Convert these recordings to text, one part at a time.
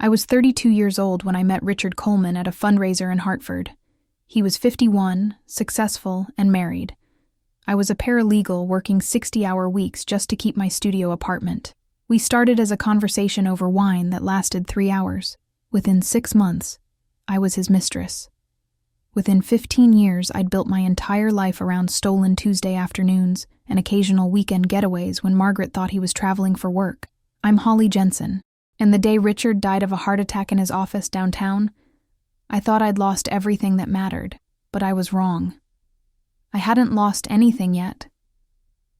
I was 32 years old when I met Richard Coleman at a fundraiser in Hartford. He was 51, successful, and married. I was a paralegal working 60-hour weeks just to keep my studio apartment. We started as a conversation over wine that lasted 3 hours. Within 6 months, I was his mistress. Within 15 years, I'd built my entire life around stolen Tuesday afternoons and occasional weekend getaways when Margaret thought he was traveling for work. I'm Holly Jensen, and the day Richard died of a heart attack in his office downtown, I thought I'd lost everything that mattered, but I was wrong. I hadn't lost anything yet.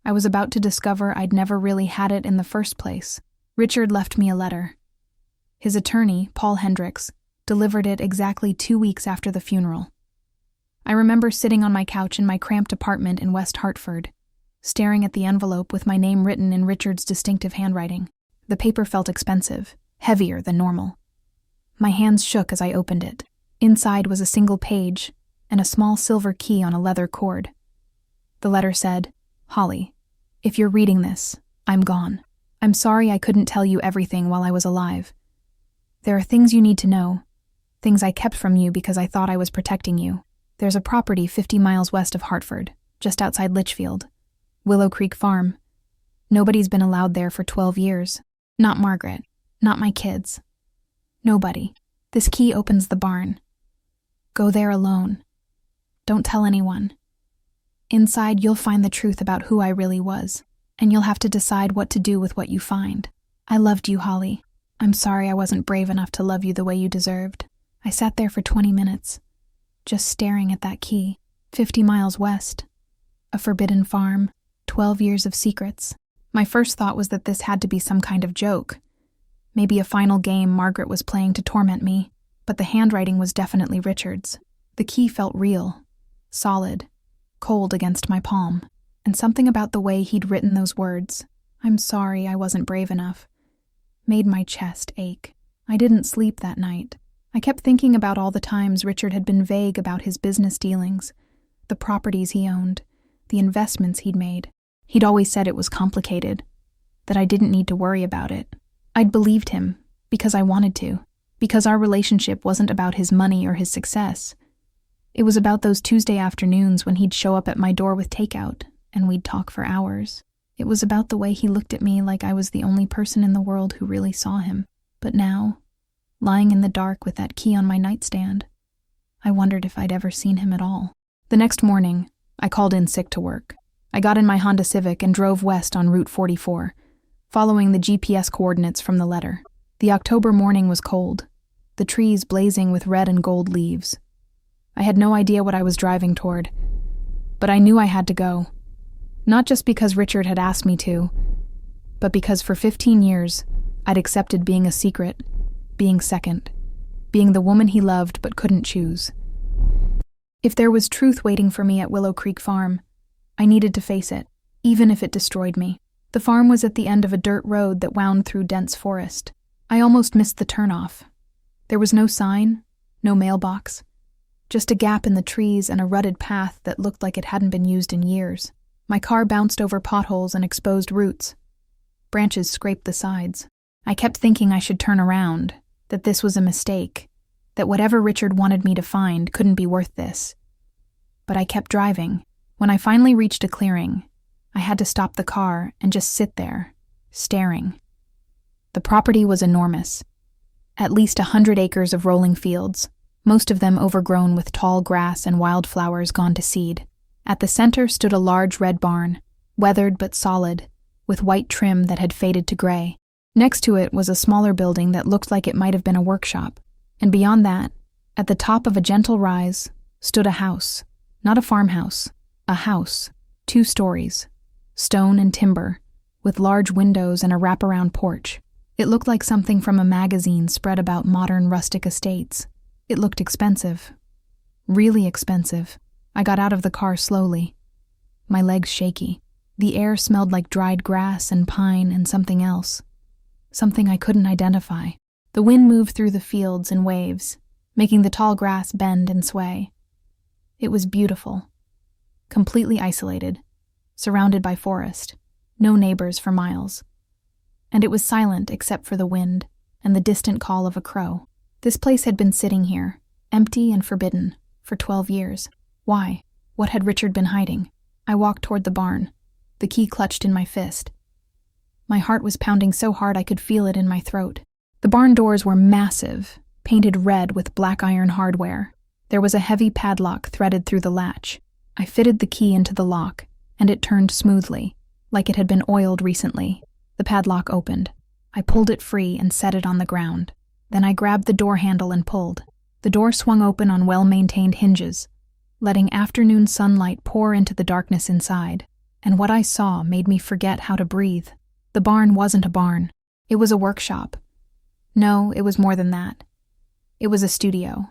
I was about to discover I'd never really had it in the first place. Richard left me a letter. His attorney, Paul Hendricks, delivered it exactly 2 weeks after the funeral. I remember sitting on my couch in my cramped apartment in West Hartford, staring at the envelope with my name written in Richard's distinctive handwriting. The paper felt expensive, heavier than normal. My hands shook as I opened it. Inside was a single page and a small silver key on a leather cord. The letter said, "Holly, if you're reading this, I'm gone. I'm sorry I couldn't tell you everything while I was alive. There are things you need to know, things I kept from you because I thought I was protecting you. There's a property 50 miles west of Hartford, just outside Litchfield. Willow Creek Farm. Nobody's been allowed there for 12 years. Not Margaret. Not my kids. Nobody. This key opens the barn. Go there alone. Don't tell anyone. Inside, you'll find the truth about who I really was, and you'll have to decide what to do with what you find. I loved you, Holly. I'm sorry I wasn't brave enough to love you the way you deserved. I sat there for 20 minutes, just staring at that key. 50 miles west. A forbidden farm. 12 years of secrets. My first thought was that this had to be some kind of joke. Maybe a final game Margaret was playing to torment me, but the handwriting was definitely Richard's. The key felt real, solid, cold against my palm, and something about the way he'd written those words, "I'm sorry I wasn't brave enough," made my chest ache. I didn't sleep that night. I kept thinking about all the times Richard had been vague about his business dealings, the properties he owned, the investments he'd made. He'd always said it was complicated, that I didn't need to worry about it. I'd believed him, because I wanted to, because our relationship wasn't about his money or his success. It was about those Tuesday afternoons when he'd show up at my door with takeout, and we'd talk for hours. It was about the way he looked at me like I was the only person in the world who really saw him. But now, lying in the dark with that key on my nightstand, I wondered if I'd ever seen him at all. The next morning, I called in sick to work. I got in my Honda Civic and drove west on Route 44, following the GPS coordinates from the letter. The October morning was cold, the trees blazing with red and gold leaves. I had no idea what I was driving toward, but I knew I had to go. Not just because Richard had asked me to, but because for 15 years, I'd accepted being a secret, being second, being the woman he loved but couldn't choose. If there was truth waiting for me at Willow Creek Farm, I needed to face it, even if it destroyed me. The farm was at the end of a dirt road that wound through dense forest. I almost missed the turnoff. There was no sign, no mailbox, just a gap in the trees and a rutted path that looked like it hadn't been used in years. My car bounced over potholes and exposed roots. Branches scraped the sides. I kept thinking I should turn around, that this was a mistake, that whatever Richard wanted me to find couldn't be worth this. But I kept driving. When I finally reached a clearing, I had to stop the car and just sit there, staring. The property was enormous. At least 100 acres of rolling fields, most of them overgrown with tall grass and wildflowers gone to seed. At the center stood a large red barn, weathered but solid, with white trim that had faded to gray. Next to it was a smaller building that looked like it might have been a workshop. And beyond that, at the top of a gentle rise, stood a house. Not a farmhouse, a house, 2 stories, stone and timber, with large windows and a wraparound porch. It looked like something from a magazine spread about modern rustic estates. It looked expensive. Really expensive. I got out of the car slowly, my legs shaky. The air smelled like dried grass and pine and something else. Something I couldn't identify. The wind moved through the fields in waves, making the tall grass bend and sway. It was beautiful. Completely isolated, surrounded by forest, no neighbors for miles. And it was silent except for the wind and the distant call of a crow. This place had been sitting here, empty and forbidden, for 12 years. Why? What had Richard been hiding? I walked toward the barn, the key clutched in my fist. My heart was pounding so hard I could feel it in my throat. The barn doors were massive, painted red with black iron hardware. There was a heavy padlock threaded through the latch. I fitted the key into the lock, and it turned smoothly, like it had been oiled recently. The padlock opened. I pulled it free and set it on the ground. Then I grabbed the door handle and pulled. The door swung open on well-maintained hinges, letting afternoon sunlight pour into the darkness inside. And what I saw made me forget how to breathe. The barn wasn't a barn. It was a workshop. No, it was more than that. It was a studio.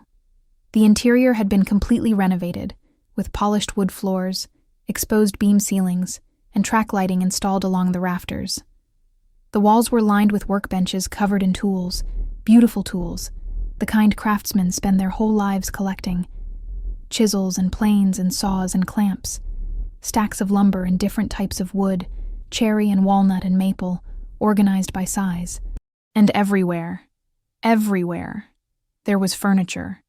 The interior had been completely renovated, with polished wood floors, exposed beam ceilings, and track lighting installed along the rafters. The walls were lined with workbenches covered in tools, beautiful tools, the kind craftsmen spend their whole lives collecting. Chisels and planes and saws and clamps, stacks of lumber and different types of wood, cherry and walnut and maple, organized by size. And everywhere, there was furniture.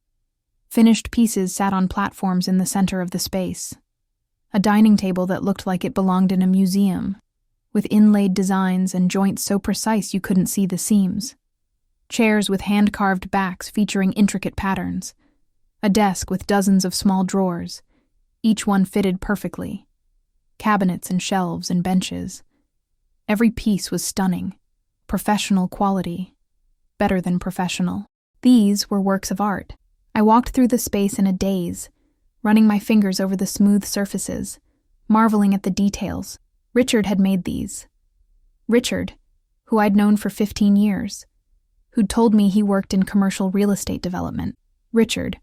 Finished pieces sat on platforms in the center of the space. A dining table that looked like it belonged in a museum, with inlaid designs and joints so precise you couldn't see the seams. Chairs with hand-carved backs featuring intricate patterns. A desk with dozens of small drawers, each one fitted perfectly. Cabinets and shelves and benches. Every piece was stunning. Professional quality. Better than professional. These were works of art. I walked through the space in a daze, running my fingers over the smooth surfaces, marveling at the details. Richard had made these. Richard, who I'd known for 15 years, who'd told me he worked in commercial real estate development. Richard,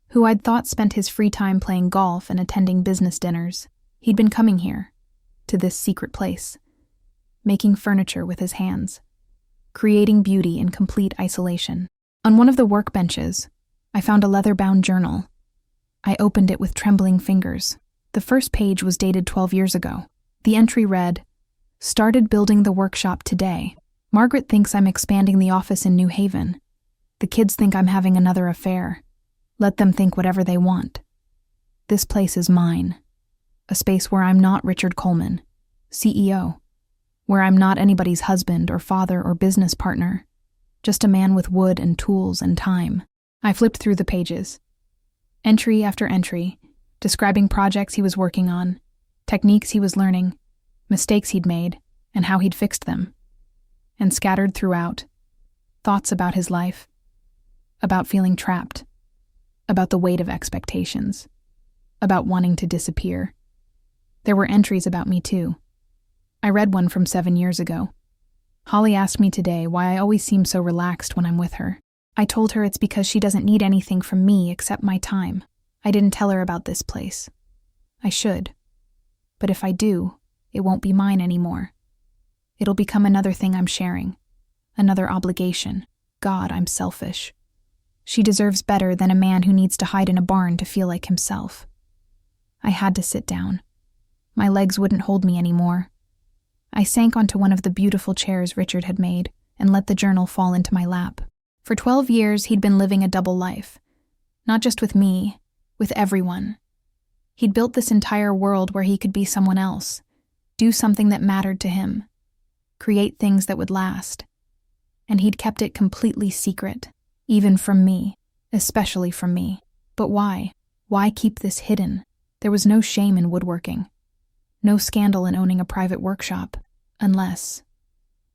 who I'd thought spent his free time playing golf and attending business dinners. He'd been coming here, to this secret place, making furniture with his hands, creating beauty in complete isolation. On one of the workbenches, I found a leather-bound journal. I opened it with trembling fingers. The first page was dated 12 years ago. The entry read, "Started building the workshop today. Margaret thinks I'm expanding the office in New Haven. The kids think I'm having another affair. Let them think whatever they want. This place is mine. A space where I'm not Richard Coleman, CEO. Where I'm not anybody's husband or father or business partner. Just a man with wood and tools and time." I flipped through the pages. Entry after entry, describing projects he was working on, techniques he was learning, mistakes he'd made, and how he'd fixed them. And scattered throughout, thoughts about his life, about feeling trapped, about the weight of expectations, about wanting to disappear. There were entries about me too. I read one from 7 years ago. Holly asked me today why I always seem so relaxed when I'm with her. I told her it's because she doesn't need anything from me except my time. I didn't tell her about this place. I should. But if I do, it won't be mine anymore. It'll become another thing I'm sharing. Another obligation. God, I'm selfish. She deserves better than a man who needs to hide in a barn to feel like himself. I had to sit down. My legs wouldn't hold me anymore. I sank onto one of the beautiful chairs Richard had made and let the journal fall into my lap. For 12 years, he'd been living a double life. Not just with me, with everyone. He'd built this entire world where he could be someone else, do something that mattered to him, create things that would last. And he'd kept it completely secret, even from me, especially from me. But why? Why keep this hidden? There was no shame in woodworking. No scandal in owning a private workshop. Unless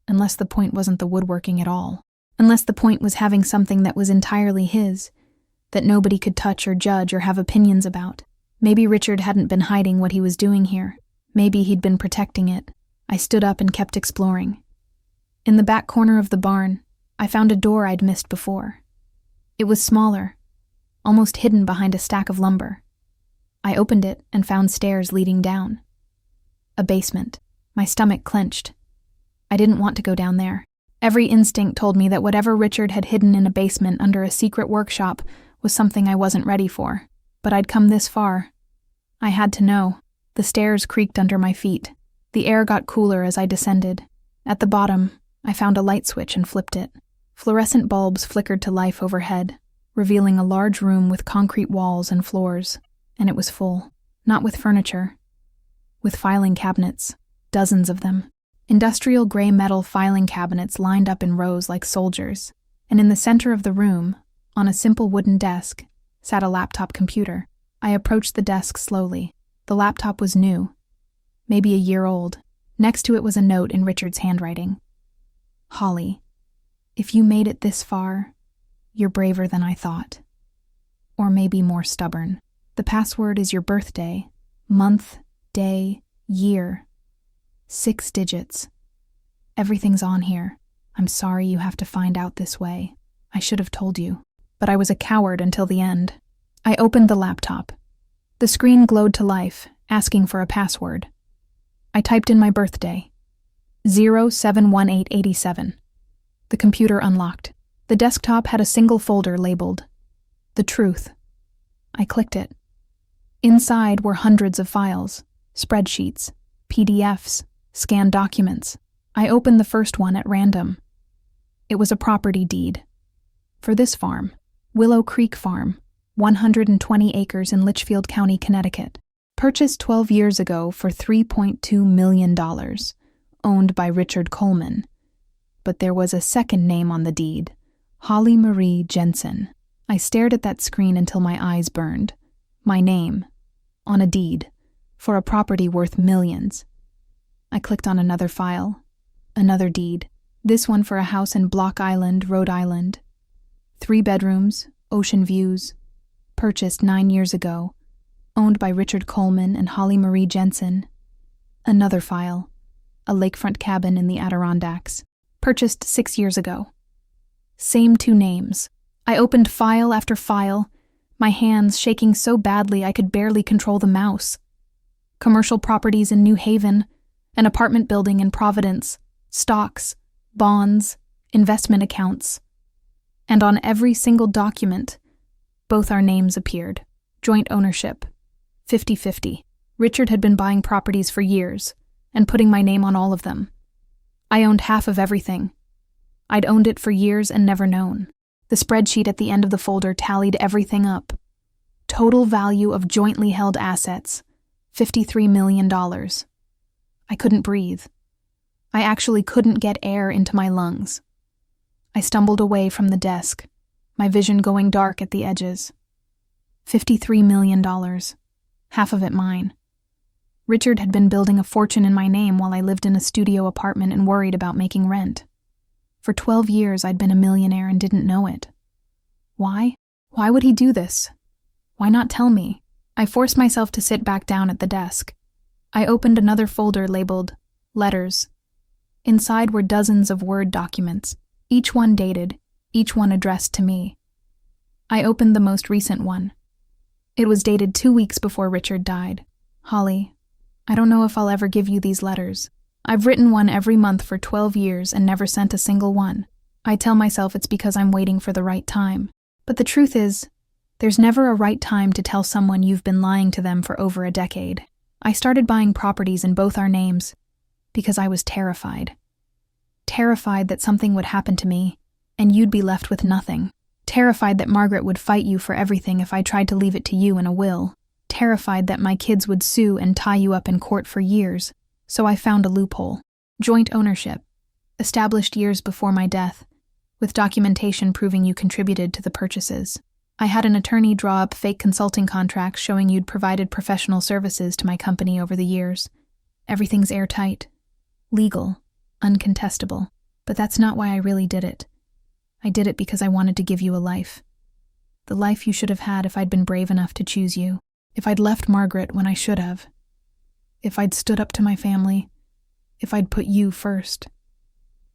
the point wasn't the woodworking at all. Unless the point was having something that was entirely his, that nobody could touch or judge or have opinions about. Maybe Richard hadn't been hiding what he was doing here. Maybe he'd been protecting it. I stood up and kept exploring. In the back corner of the barn, I found a door I'd missed before. It was smaller, almost hidden behind a stack of lumber. I opened it and found stairs leading down. A basement. My stomach clenched. I didn't want to go down there. Every instinct told me that whatever Richard had hidden in a basement under a secret workshop was something I wasn't ready for. But I'd come this far. I had to know. The stairs creaked under my feet. The air got cooler as I descended. At the bottom, I found a light switch and flipped it. Fluorescent bulbs flickered to life overhead, revealing a large room with concrete walls and floors, and it was full, not with furniture, with filing cabinets, dozens of them. Industrial gray metal filing cabinets lined up in rows like soldiers, and in the center of the room, on a simple wooden desk, sat a laptop computer. I approached the desk slowly. The laptop was new, maybe a year old. Next to it was a note in Richard's handwriting. Holly, if you made it this far, you're braver than I thought. Or maybe more stubborn. The password is your birthday, month, day, year. 6 digits. Everything's on here. I'm sorry you have to find out this way. I should have told you. But I was a coward until the end. I opened the laptop. The screen glowed to life, asking for a password. I typed in my birthday. 071887. The computer unlocked. The desktop had a single folder labeled The Truth. I clicked it. Inside were hundreds of files, spreadsheets, PDFs, scanned documents. I opened the first one at random. It was a property deed. For this farm, Willow Creek Farm, 120 acres in Litchfield County, Connecticut, purchased 12 years ago for $3.2 million, owned by Richard Coleman. But there was a second name on the deed, Holly Marie Jensen. I stared at that screen until my eyes burned. My name, on a deed, for a property worth millions. I clicked on another file, another deed, this one for a house in Block Island, Rhode Island. 3 bedrooms, ocean views, purchased 9 years ago, owned by Richard Coleman and Holly Marie Jensen. Another file, a lakefront cabin in the Adirondacks, purchased 6 years ago. Same 2 names. I opened file after file, my hands shaking so badly I could barely control the mouse. Commercial properties in New Haven, an apartment building in Providence, stocks, bonds, investment accounts. And on every single document, both our names appeared. Joint ownership, 50-50. Richard had been buying properties for years and putting my name on all of them. I owned half of everything. I'd owned it for years and never known. The spreadsheet at the end of the folder tallied everything up. Total value of jointly held assets, $53 million. I couldn't breathe. I actually couldn't get air into my lungs. I stumbled away from the desk, my vision going dark at the edges. $53 million, half of it mine. Richard had been building a fortune in my name while I lived in a studio apartment and worried about making rent. For 12 years I'd been a millionaire and didn't know it. Why? Why would he do this? Why not tell me? I forced myself to sit back down at the desk. I opened another folder labeled Letters. Inside were dozens of Word documents, each one dated, each one addressed to me. I opened the most recent one. It was dated 2 weeks before Richard died. Holly, I don't know if I'll ever give you these letters. I've written one every month for 12 years and never sent a single one. I tell myself it's because I'm waiting for the right time. But the truth is, there's never a right time to tell someone you've been lying to them for over a decade. I started buying properties in both our names because I was terrified. Terrified that something would happen to me and you'd be left with nothing. Terrified that Margaret would fight you for everything if I tried to leave it to you in a will. Terrified that my kids would sue and tie you up in court for years. So I found a loophole. Joint ownership, established years before my death, with documentation proving you contributed to the purchases. I had an attorney draw up fake consulting contracts showing you'd provided professional services to my company over the years. Everything's airtight, legal, uncontestable. But that's not why I really did it. I did it because I wanted to give you a life. The life you should have had if I'd been brave enough to choose you. If I'd left Margaret when I should have. If I'd stood up to my family. If I'd put you first.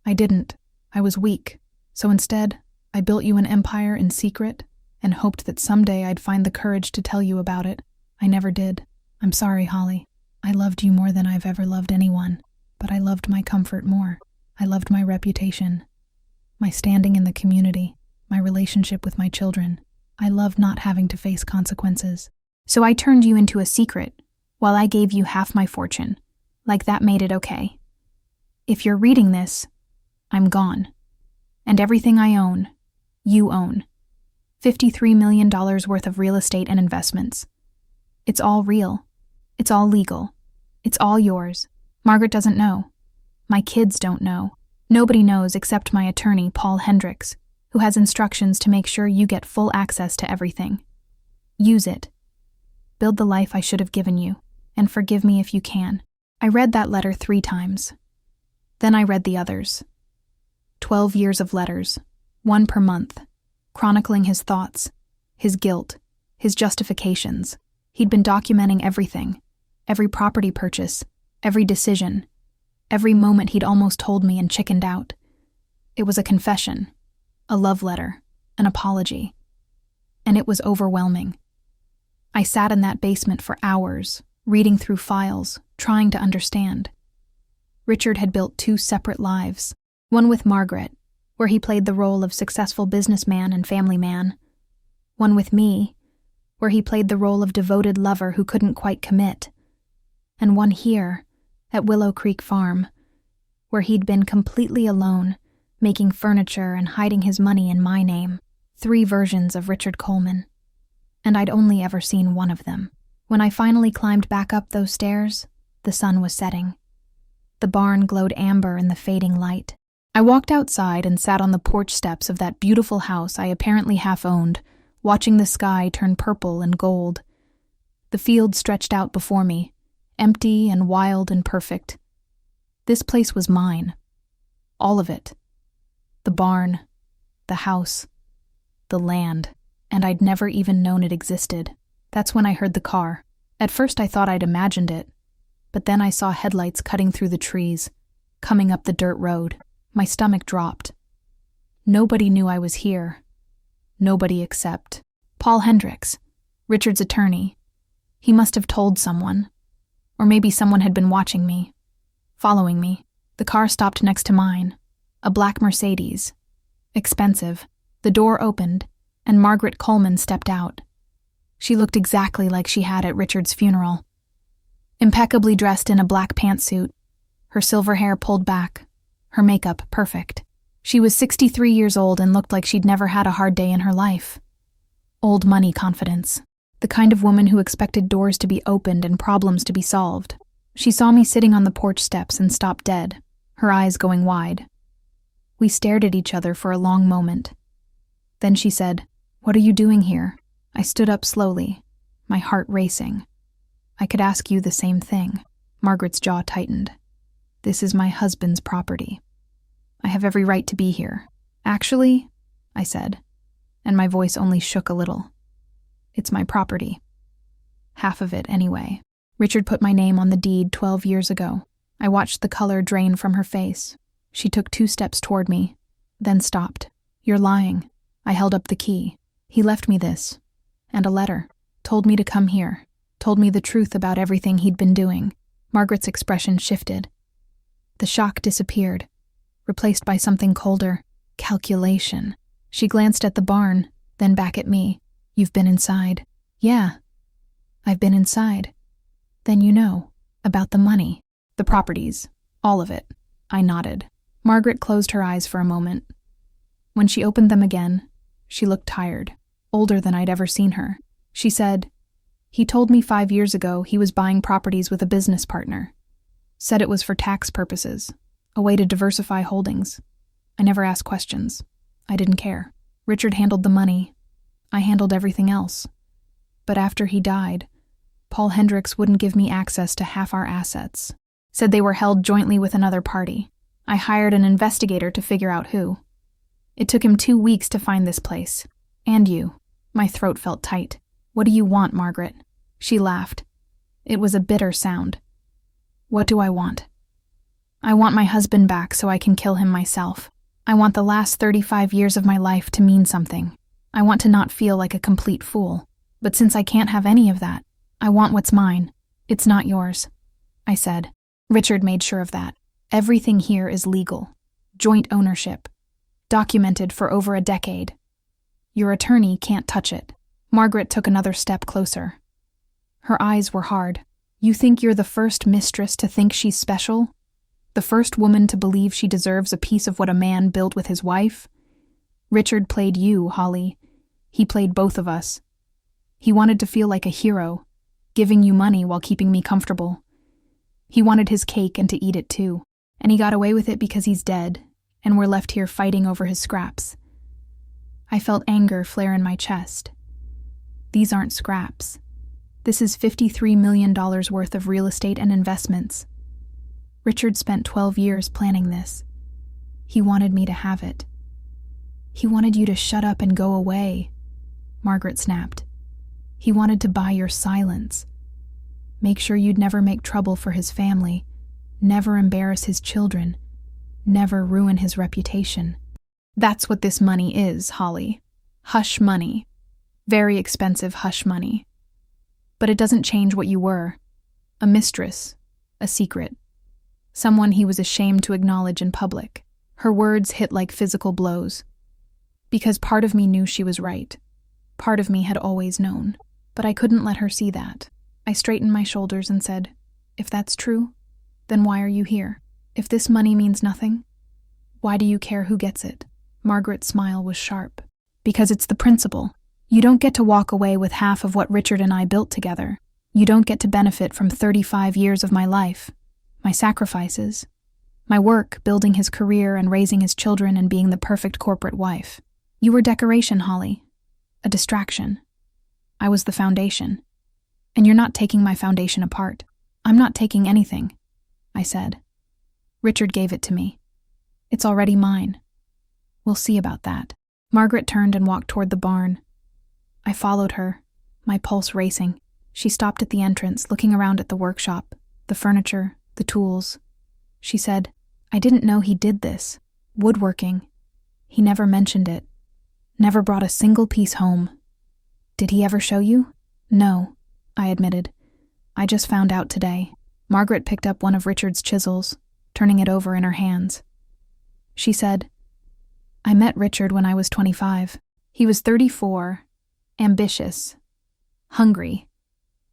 I didn't. I was weak. So instead, I built you an empire in secret and hoped that someday I'd find the courage to tell you about it. I never did. I'm sorry, Holly. I loved you more than I've ever loved anyone, but I loved my comfort more. I loved my reputation, my standing in the community, my relationship with my children. I loved not having to face consequences. So I turned you into a secret, while I gave you half my fortune, like that made it okay. If you're reading this, I'm gone. And everything I own, you own. $53 million worth of real estate and investments. It's all real. It's all legal. It's all yours. Margaret doesn't know. My kids don't know. Nobody knows except my attorney, Paul Hendricks, who has instructions to make sure you get full access to everything. Use it. Build the life I should have given you, and forgive me if you can. I read that letter 3 times. Then I read the others. 12 years of letters, 1 per month, chronicling his thoughts, his guilt, his justifications. He'd been documenting everything, every property purchase, every decision, every moment he'd almost told me and chickened out. It was a confession, a love letter, an apology. And it was overwhelming. I sat in that basement for hours, reading through files, trying to understand. Richard had built 2 separate lives, one with Margaret, where he played the role of successful businessman and family man, one with me, where he played the role of devoted lover who couldn't quite commit, and one here, at Willow Creek Farm, where he'd been completely alone, making furniture and hiding his money in my name. 3 versions of Richard Coleman, and I'd only ever seen one of them. When I finally climbed back up those stairs, the sun was setting. The barn glowed amber in the fading light. I walked outside and sat on the porch steps of that beautiful house I apparently half-owned, watching the sky turn purple and gold. The field stretched out before me, empty and wild and perfect. This place was mine. All of it. The barn, the house, the land, and I'd never even known it existed. That's when I heard the car. At first I thought I'd imagined it, but then I saw headlights cutting through the trees, coming up the dirt road. My stomach dropped. Nobody knew I was here. Nobody except Paul Hendricks, Richard's attorney. He must have told someone. Or maybe someone had been watching me, following me. The car stopped next to mine, a black Mercedes. Expensive. The door opened, and Margaret Coleman stepped out. She looked exactly like she had at Richard's funeral. Impeccably dressed in a black pantsuit, her silver hair pulled back, her makeup perfect. She was 63 years old and looked like she'd never had a hard day in her life. Old money confidence. The kind of woman who expected doors to be opened and problems to be solved. She saw me sitting on the porch steps and stopped dead, her eyes going wide. We stared at each other for a long moment. Then she said, "What are you doing here?" I stood up slowly, my heart racing. "I could ask you the same thing." Margaret's jaw tightened. "This is my husband's property. I have every right to be here." "Actually," I said, and my voice only shook a little. "It's my property. Half of it, anyway." Richard put my name on the deed 12 years ago. I watched the color drain from her face. She took 2 steps toward me, then stopped. "You're lying." I held up the key. "He left me this, and a letter. Told me to come here. Told me the truth about everything he'd been doing." Margaret's expression shifted. The shock disappeared, replaced by something colder. Calculation. She glanced at the barn, then back at me. "You've been inside." "Yeah, I've been inside." "Then you know about the money, the properties, all of it." I nodded. Margaret closed her eyes for a moment. When she opened them again, she looked tired, older than I'd ever seen her. She said, "He told me 5 years ago he was buying properties with a business partner. Said it was for tax purposes, a way to diversify holdings. I never asked questions. I didn't care. Richard handled the money. I handled everything else. But after he died, Paul Hendricks wouldn't give me access to half our assets. Said they were held jointly with another party. I hired an investigator to figure out who. It took him 2 weeks to find this place. And you." My throat felt tight. "What do you want, Margaret?" She laughed. It was a bitter sound. "What do I want? I want my husband back so I can kill him myself. I want the last 35 years of my life to mean something. I want to not feel like a complete fool. But since I can't have any of that, I want what's mine. It's not yours," I said. Richard made sure of that. "Everything here is legal. Joint ownership. Documented for over a decade. Your attorney can't touch it." Margaret took another step closer. Her eyes were hard. "You think you're the first mistress to think she's special? The first woman to believe she deserves a piece of what a man built with his wife? Richard played you, Holly. He played both of us. He wanted to feel like a hero, giving you money while keeping me comfortable. He wanted his cake and to eat it too, and he got away with it because he's dead, and we're left here fighting over his scraps. I felt anger flare in my chest. These aren't scraps. This is $53 million worth of real estate and investments. Richard spent 12 years planning this. He wanted me to have it. He wanted you to shut up and go away, Margaret snapped. He wanted to buy your silence. Make sure you'd never make trouble for his family, never embarrass his children, never ruin his reputation. That's what this money is, Holly. Hush money. Very expensive hush money. But it doesn't change what you were. A mistress. A secret. Someone he was ashamed to acknowledge in public. Her words hit like physical blows. Because part of me knew she was right. Part of me had always known. But I couldn't let her see that. I straightened my shoulders and said, if that's true, then why are you here? If this money means nothing, why do you care who gets it? Margaret's smile was sharp. Because it's the principle. You don't get to walk away with half of what Richard and I built together. You don't get to benefit from 35 years of my life, my sacrifices, my work building his career and raising his children and being the perfect corporate wife. You were decoration, Holly. A distraction. I was the foundation. And you're not taking my foundation apart. I'm not taking anything, I said. Richard gave it to me. It's already mine. We'll see about that. Margaret turned and walked toward the barn. I followed her, my pulse racing. She stopped at the entrance, looking around at the workshop, the furniture, the tools. She said, I didn't know he did this. Woodworking. He never mentioned it. Never brought a single piece home. Did he ever show you? No, I admitted. I just found out today. Margaret picked up one of Richard's chisels, turning it over in her hands. She said, I met Richard when I was 25. He was 34, ambitious, hungry,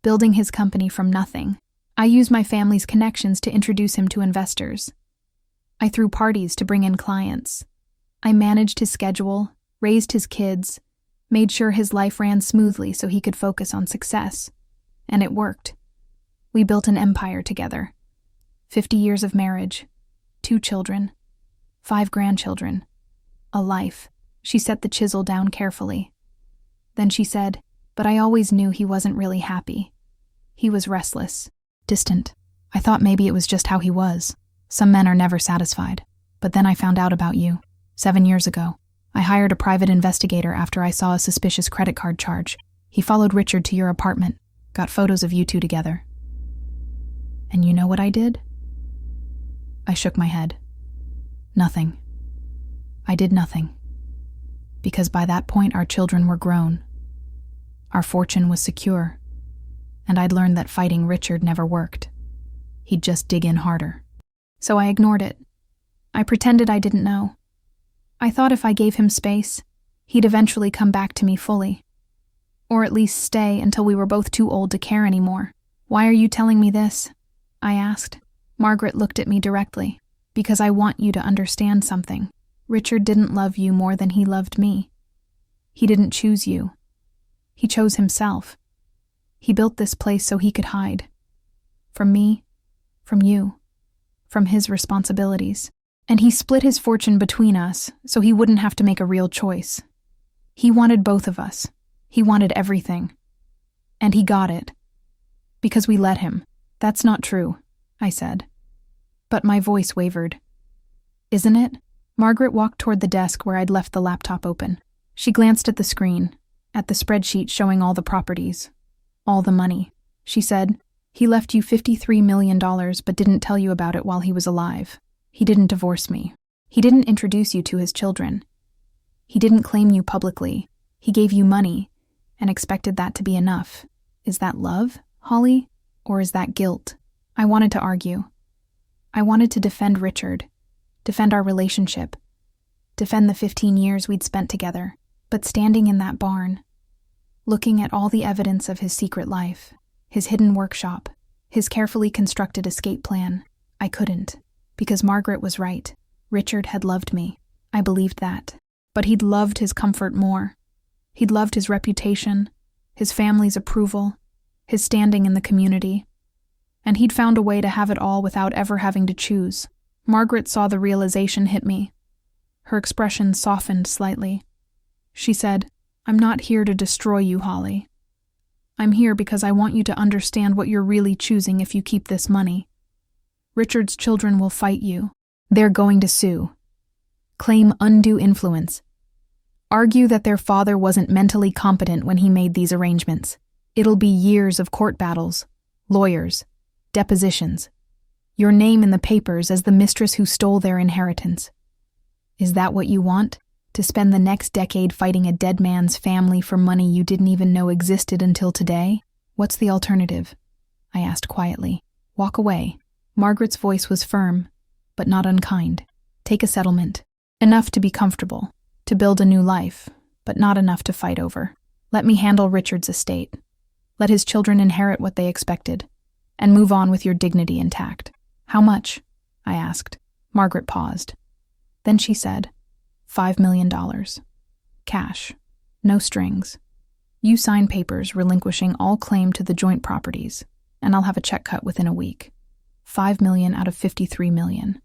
building his company from nothing. I used my family's connections to introduce him to investors. I threw parties to bring in clients. I managed his schedule, raised his kids, made sure his life ran smoothly so he could focus on success. And it worked. We built an empire together. 50 years of marriage, 2 children, 5 grandchildren, a life. She set the chisel down carefully. Then she said, but I always knew he wasn't really happy. He was restless, distant. I thought maybe it was just how he was. Some men are never satisfied. But then I found out about you. 7 years ago. I hired a private investigator after I saw a suspicious credit card charge. He followed Richard to your apartment, got photos of you two together. And you know what I did? I shook my head. Nothing. I did nothing. Because by that point our children were grown. Our fortune was secure. And I'd learned that fighting Richard never worked. He'd just dig in harder. So I ignored it. I pretended I didn't know. I thought if I gave him space, he'd eventually come back to me fully. Or at least stay until we were both too old to care anymore. Why are you telling me this? I asked. Margaret looked at me directly. Because I want you to understand something. Richard didn't love you more than he loved me. He didn't choose you. He chose himself. He built this place so he could hide. From me, from you, from his responsibilities. And he split his fortune between us so he wouldn't have to make a real choice. He wanted both of us. He wanted everything. And he got it. Because we let him. That's not true, I said. But my voice wavered. Isn't it? Margaret walked toward the desk where I'd left the laptop open. She glanced at the screen, at the spreadsheet showing all the properties, all the money. She said, he left you $53 million but didn't tell you about it while he was alive. He didn't divorce me. He didn't introduce you to his children. He didn't claim you publicly. He gave you money and expected that to be enough. Is that love, Holly? Or is that guilt? I wanted to argue. I wanted to defend Richard, defend our relationship, defend the 15 years we'd spent together. But standing in that barn, looking at all the evidence of his secret life, his hidden workshop, his carefully constructed escape plan, I couldn't. Because Margaret was right. Richard had loved me. I believed that. But he'd loved his comfort more. He'd loved his reputation, his family's approval, his standing in the community. And he'd found a way to have it all without ever having to choose. Margaret saw the realization hit me. Her expression softened slightly. She said, "I'm not here to destroy you, Holly. I'm here because I want you to understand what you're really choosing if you keep this money. Richard's children will fight you. They're going to sue. Claim undue influence. Argue that their father wasn't mentally competent when he made these arrangements. It'll be years of court battles, lawyers, depositions. Your name in the papers as the mistress who stole their inheritance. Is that what you want? To spend the next decade fighting a dead man's family for money you didn't even know existed until today? What's the alternative?" I asked quietly. "Walk away." Margaret's voice was firm, but not unkind. "Take a settlement. Enough to be comfortable, to build a new life, but not enough to fight over. Let me handle Richard's estate. Let his children inherit what they expected, and move on with your dignity intact." "How much?" I asked. Margaret paused. Then she said, $5 million. Cash. No strings. You sign papers relinquishing all claim to the joint properties, and I'll have a check cut within a week. $5 million out of $53 million.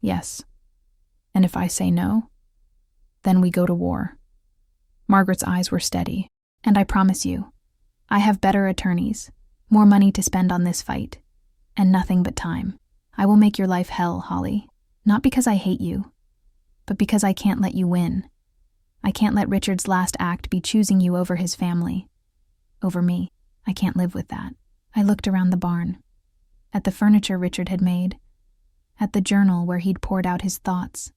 Yes. And if I say no, then we go to war. Margaret's eyes were steady. "And I promise you, I have better attorneys, more money to spend on this fight, and nothing but time. I will make your life hell, Holly. Not because I hate you, but because I can't let you win. I can't let Richard's last act be choosing you over his family. Over me. I can't live with that." I looked around the barn, at the furniture Richard had made, at the journal where he'd poured out his thoughts,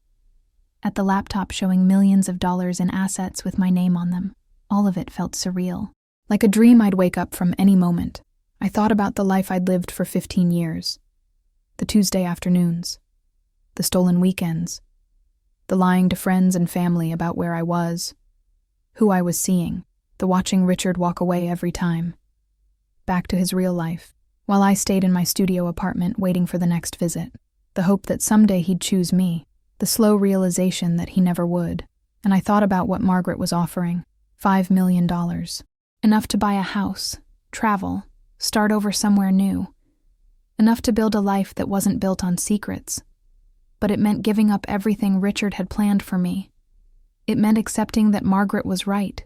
at the laptop showing millions of dollars in assets with my name on them. All of it felt surreal, like a dream I'd wake up from any moment. I thought about the life I'd lived for 15 years. The Tuesday afternoons, the stolen weekends, the lying to friends and family about where I was, who I was seeing, the watching Richard walk away every time, back to his real life, while I stayed in my studio apartment waiting for the next visit, the hope that someday he'd choose me, the slow realization that he never would. And I thought about what Margaret was offering, $5 million, enough to buy a house, travel, start over somewhere new, enough to build a life that wasn't built on secrets. But it meant giving up everything Richard had planned for me. It meant accepting that Margaret was right,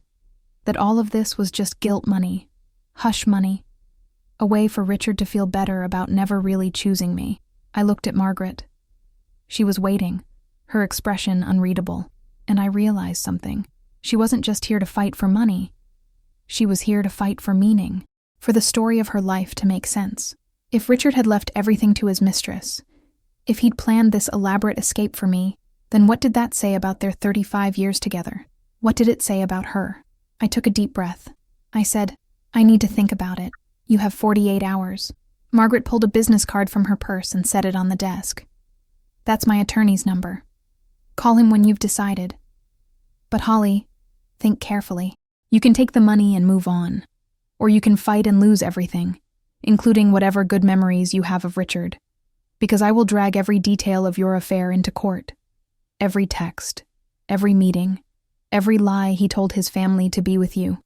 that all of this was just guilt money, hush money, a way for Richard to feel better about never really choosing me. I looked at Margaret. She was waiting, her expression unreadable, and I realized something. She wasn't just here to fight for money. She was here to fight for meaning, for the story of her life to make sense. If Richard had left everything to his mistress, if he'd planned this elaborate escape for me, then what did that say about their 35 years together? What did it say about her? I took a deep breath. I said, "I need to think about it. You have 48 hours. Margaret pulled a business card from her purse and set it on the desk. "That's my attorney's number. Call him when you've decided. But Holly, think carefully. You can take the money and move on. Or you can fight and lose everything, including whatever good memories you have of Richard. Because I will drag every detail of your affair into court. Every text, every meeting, every lie he told his family to be with you.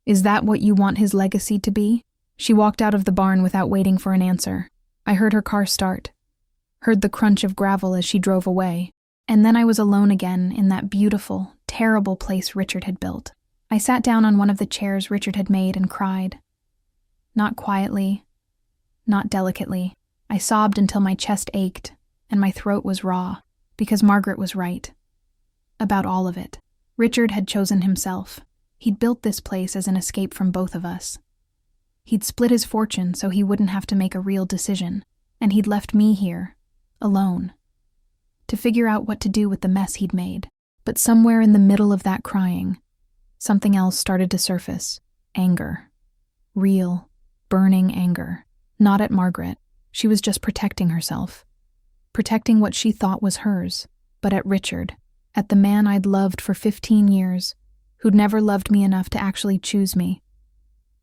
Is that what you want his legacy to be?" She walked out of the barn without waiting for an answer. I heard her car start, heard the crunch of gravel as she drove away, and then I was alone again in that beautiful, terrible place Richard had built. I sat down on one of the chairs Richard had made and cried. Not quietly, not delicately. I sobbed until my chest ached and my throat was raw, because Margaret was right. About all of it. Richard had chosen himself. He'd built this place as an escape from both of us. He'd split his fortune so he wouldn't have to make a real decision, and he'd left me here, alone, to figure out what to do with the mess he'd made. But somewhere in the middle of that crying, something else started to surface. Anger. Real, burning anger. Not at Margaret. She was just protecting herself. Protecting what she thought was hers. But at Richard. At the man I'd loved for 15 years, who'd never loved me enough to actually choose me.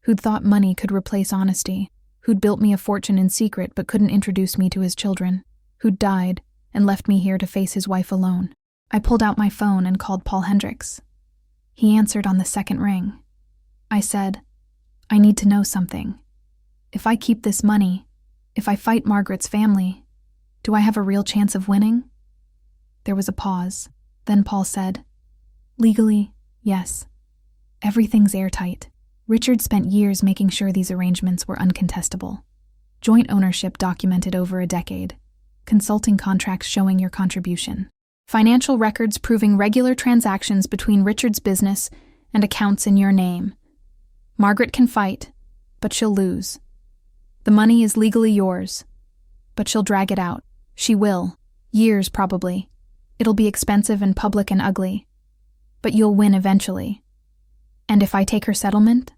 Who'd thought money could replace honesty. Who'd built me a fortune in secret but couldn't introduce me to his children. Who'd died and left me here to face his wife alone. I pulled out my phone and called Paul Hendricks. He answered on the second ring. I said, I need to know something. If I keep this money, if I fight Margaret's family, do I have a real chance of winning? There was a pause. Then Paul said, Legally, yes. Everything's airtight. Richard spent years making sure these arrangements were uncontestable. Joint ownership documented over a decade. Consulting contracts showing your contribution. Financial records proving regular transactions between Richard's business and accounts in your name. Margaret can fight, but she'll lose. The money is legally yours, but she'll drag it out. She will. Years, probably. It'll be expensive and public and ugly. But you'll win eventually. And if I take her settlement?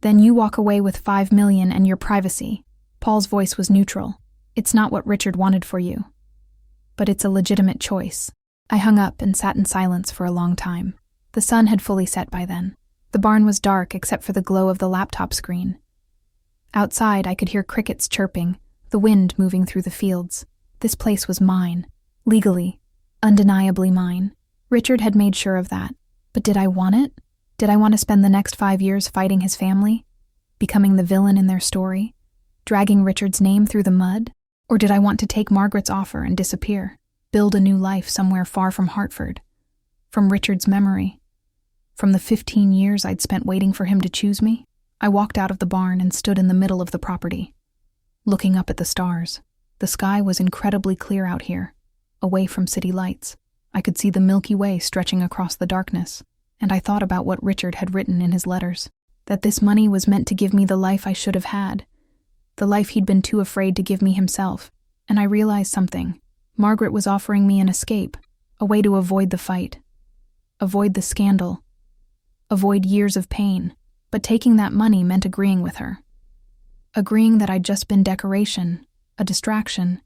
Then you walk away with $5 million and your privacy. Paul's voice was neutral. It's not what Richard wanted for you. But it's a legitimate choice. I hung up and sat in silence for a long time. The sun had fully set by then. The barn was dark except for the glow of the laptop screen. Outside, I could hear crickets chirping, the wind moving through the fields. This place was mine. Legally. Undeniably mine. Richard had made sure of that. But did I want it? Did I want to spend the next 5 years fighting his family? Becoming the villain in their story? Dragging Richard's name through the mud? Or did I want to take Margaret's offer and disappear? Build a new life somewhere far from Hartford? From Richard's memory? From the 15 years I'd spent waiting for him to choose me? I walked out of the barn and stood in the middle of the property, looking up at the stars. The sky was incredibly clear out here, away from city lights. I could see the Milky Way stretching across the darkness, and I thought about what Richard had written in his letters, that this money was meant to give me the life I should have had, the life he'd been too afraid to give me himself. And I realized something. Margaret was offering me an escape, a way to avoid the fight, avoid the scandal, avoid years of pain. But taking that money meant agreeing with her. Agreeing that I'd just been decoration, a distraction,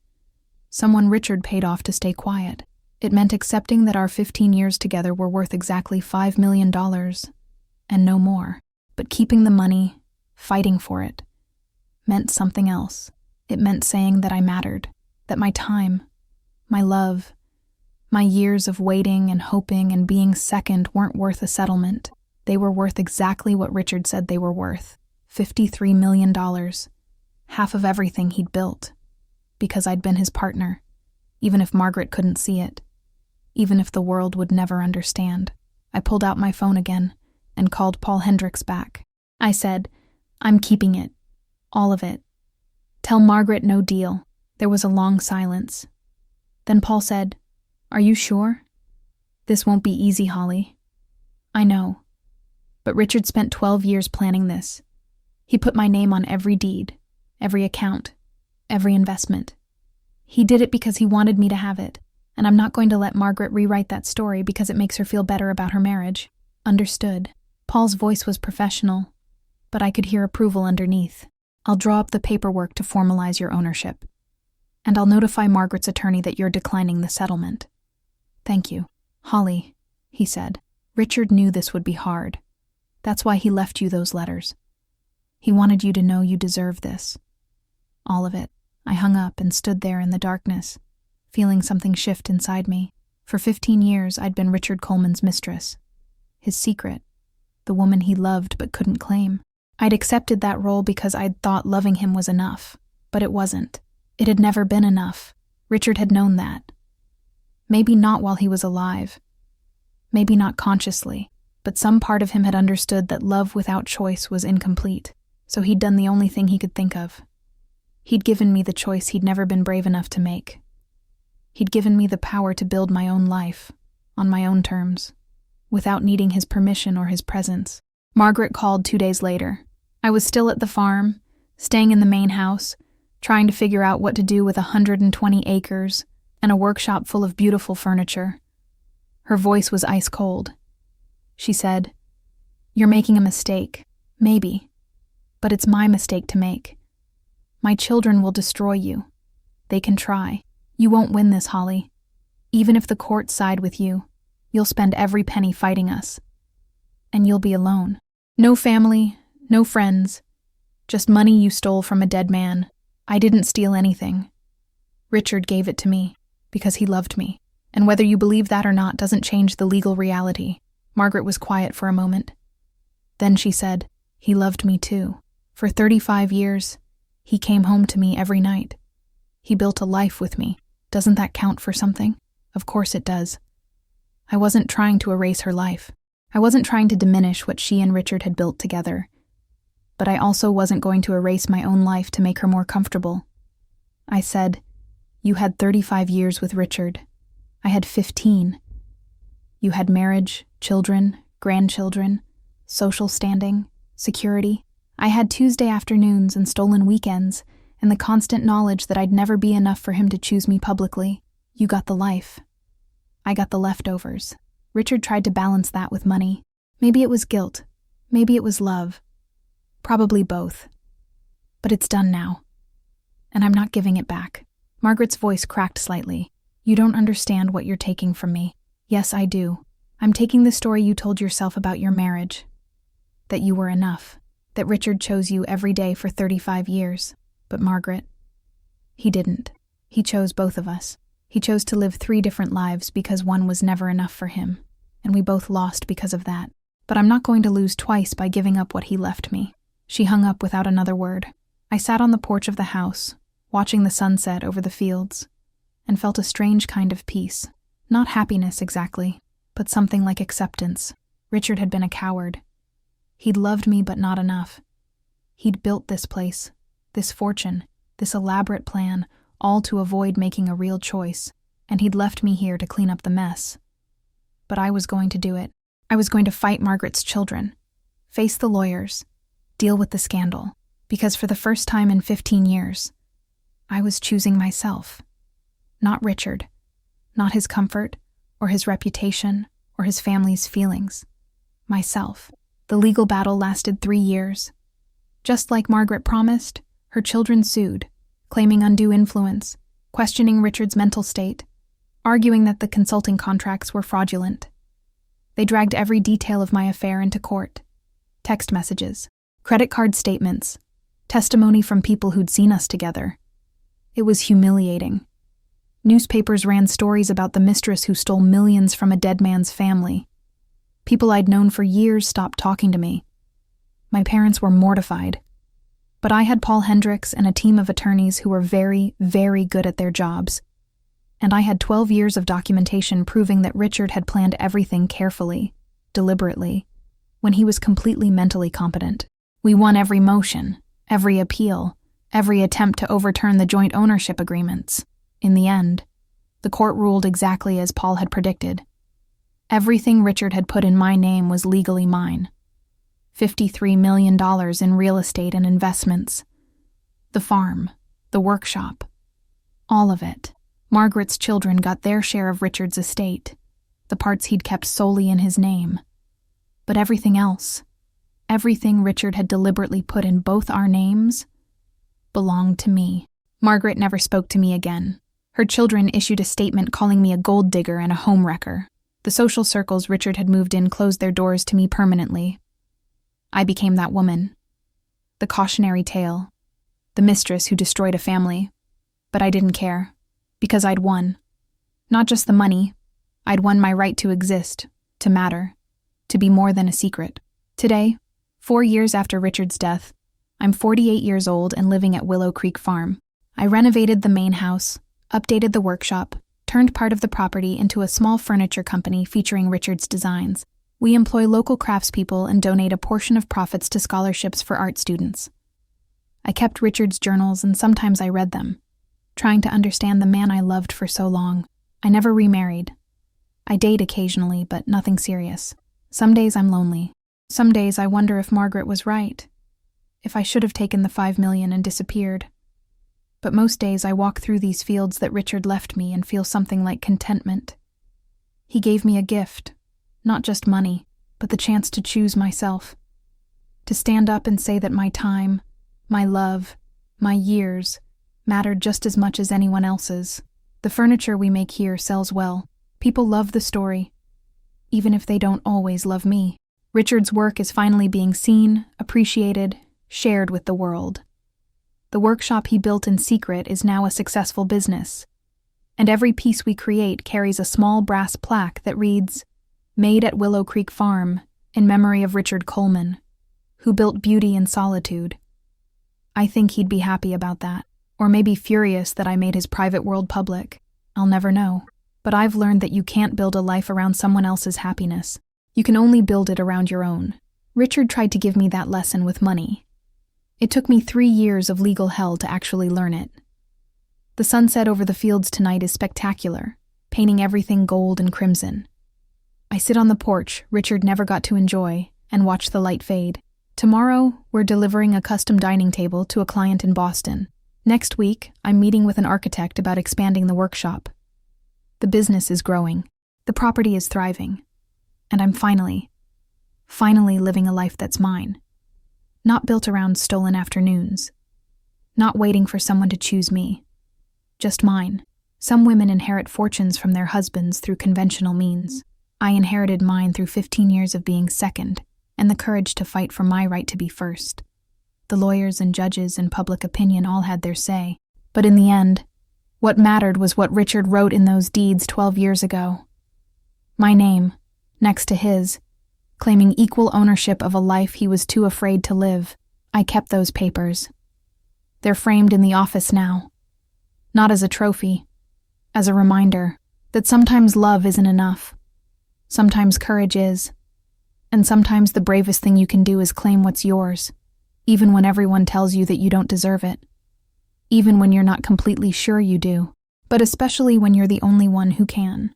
someone Richard paid off to stay quiet. It meant accepting that our 15 years together were worth exactly $5 million, and no more. But keeping the money, fighting for it, meant something else. It meant saying that I mattered, that my time, my love, my years of waiting and hoping and being second weren't worth a settlement. They were worth exactly what Richard said they were worth, $53 million, half of everything he'd built, because I'd been his partner, even if Margaret couldn't see it, even if the world would never understand. I pulled out my phone again and called Paul Hendricks back. I said, I'm keeping it, all of it. Tell Margaret no deal. There was a long silence. Then Paul said, Are you sure? This won't be easy, Holly. I know. But Richard spent 12 years planning this. He put my name on every deed, every account, every investment. He did it because he wanted me to have it, and I'm not going to let Margaret rewrite that story because it makes her feel better about her marriage. Understood. Paul's voice was professional, but I could hear approval underneath. I'll draw up the paperwork to formalize your ownership, and I'll notify Margaret's attorney that you're declining the settlement. Thank you. Holly, he said. Richard knew this would be hard. That's why he left you those letters. He wanted you to know you deserve this. All of it. I hung up and stood there in the darkness, feeling something shift inside me. For 15 years, I'd been Richard Coleman's mistress. His secret. The woman he loved but couldn't claim. I'd accepted that role because I'd thought loving him was enough. But it wasn't. It had never been enough. Richard had known that. Maybe not while he was alive. Maybe not consciously. But some part of him had understood that love without choice was incomplete, so he'd done the only thing he could think of. He'd given me the choice he'd never been brave enough to make. He'd given me the power to build my own life, on my own terms, without needing his permission or his presence. Margaret called 2 days later. I was still at the farm, staying in the main house, trying to figure out what to do with 120 acres and a workshop full of beautiful furniture. Her voice was ice cold. She said, You're making a mistake, maybe, but it's my mistake to make. My children will destroy you. They can try. You won't win this, Holly. Even if the courts side with you, you'll spend every penny fighting us. And you'll be alone. No family, no friends, just money you stole from a dead man. I didn't steal anything. Richard gave it to me because he loved me. And whether you believe that or not doesn't change the legal reality. Margaret was quiet for a moment. Then she said, "He loved me too. For 35 years, he came home to me every night. He built a life with me. Doesn't that count for something?" Of course it does. I wasn't trying to erase her life. I wasn't trying to diminish what she and Richard had built together. But I also wasn't going to erase my own life to make her more comfortable. I said, "You had 35 years with Richard. I had 15. You had marriage, children, grandchildren, social standing, security. I had Tuesday afternoons and stolen weekends, and the constant knowledge that I'd never be enough for him to choose me publicly. You got the life. I got the leftovers." Richard tried to balance that with money. Maybe it was guilt. Maybe it was love. Probably both. But it's done now. And I'm not giving it back. Margaret's voice cracked slightly. "You don't understand what you're taking from me." "Yes, I do. I'm taking the story you told yourself about your marriage. That you were enough. That Richard chose you every day for 35 years. But Margaret, he didn't. He chose both of us. He chose to live 3 different lives because one was never enough for him. And we both lost because of that. But I'm not going to lose twice by giving up what he left me." She hung up without another word. I sat on the porch of the house, watching the sunset over the fields, and felt a strange kind of peace. Not happiness exactly, but something like acceptance. Richard had been a coward. He'd loved me but not enough. He'd built this place, this fortune, this elaborate plan, all to avoid making a real choice, and he'd left me here to clean up the mess. But I was going to do it. I was going to fight Margaret's children, face the lawyers, deal with the scandal, because for the first time in 15 years, I was choosing myself. Not Richard, not his comfort, or his reputation, or his family's feelings. Myself. The legal battle lasted 3 years. Just like Margaret promised, her children sued, claiming undue influence, questioning Richard's mental state, arguing that the consulting contracts were fraudulent. They dragged every detail of my affair into court. Text messages, credit card statements, testimony from people who'd seen us together. It was humiliating. Newspapers ran stories about the mistress who stole millions from a dead man's family. People I'd known for years stopped talking to me. My parents were mortified. But I had Paul Hendricks and a team of attorneys who were very, very good at their jobs. And I had 12 years of documentation proving that Richard had planned everything carefully, deliberately, when he was completely mentally competent. We won every motion, every appeal, every attempt to overturn the joint ownership agreements. In the end, the court ruled exactly as Paul had predicted. Everything Richard had put in my name was legally mine. $53 million in real estate and investments. The farm, the workshop, all of it. Margaret's children got their share of Richard's estate, the parts he'd kept solely in his name. But everything else, everything Richard had deliberately put in both our names, belonged to me. Margaret never spoke to me again. Her children issued a statement calling me a gold digger and a home wrecker. The social circles Richard had moved in closed their doors to me permanently. I became that woman. The cautionary tale. The mistress who destroyed a family. But I didn't care. Because I'd won. Not just the money. I'd won my right to exist, to matter, to be more than a secret. Today, 4 years after Richard's death, I'm 48 years old and living at Willow Creek Farm. I renovated the main house, updated the workshop, turned part of the property into a small furniture company featuring Richard's designs. We employ local craftspeople and donate a portion of profits to scholarships for art students. I kept Richard's journals and sometimes I read them, trying to understand the man I loved for so long. I never remarried. I date occasionally, but nothing serious. Some days I'm lonely. Some days I wonder if Margaret was right, if I should have taken the $5 million and disappeared. But most days I walk through these fields that Richard left me and feel something like contentment. He gave me a gift, not just money, but the chance to choose myself. To stand up and say that my time, my love, my years, mattered just as much as anyone else's. The furniture we make here sells well. People love the story, even if they don't always love me. Richard's work is finally being seen, appreciated, shared with the world. The workshop he built in secret is now a successful business. And every piece we create carries a small brass plaque that reads, "Made at Willow Creek Farm, in memory of Richard Coleman, who built beauty in solitude." I think he'd be happy about that, or maybe furious that I made his private world public. I'll never know. But I've learned that you can't build a life around someone else's happiness. You can only build it around your own. Richard tried to give me that lesson with money. It took me 3 years of legal hell to actually learn it. The sunset over the fields tonight is spectacular, painting everything gold and crimson. I sit on the porch Richard never got to enjoy and watch the light fade. Tomorrow, we're delivering a custom dining table to a client in Boston. Next week, I'm meeting with an architect about expanding the workshop. The business is growing. The property is thriving. And I'm finally living a life that's mine. Not built around stolen afternoons. Not waiting for someone to choose me. Just mine. Some women inherit fortunes from their husbands through conventional means. I inherited mine through 15 years of being second, and the courage to fight for my right to be first. The lawyers and judges and public opinion all had their say, but in the end, what mattered was what Richard wrote in those deeds 12 years ago. My name, next to his, claiming equal ownership of a life he was too afraid to live. I kept those papers. They're framed in the office now. Not as a trophy, as a reminder that sometimes love isn't enough. Sometimes courage is. And sometimes the bravest thing you can do is claim what's yours, even when everyone tells you that you don't deserve it. Even when you're not completely sure you do, but especially when you're the only one who can.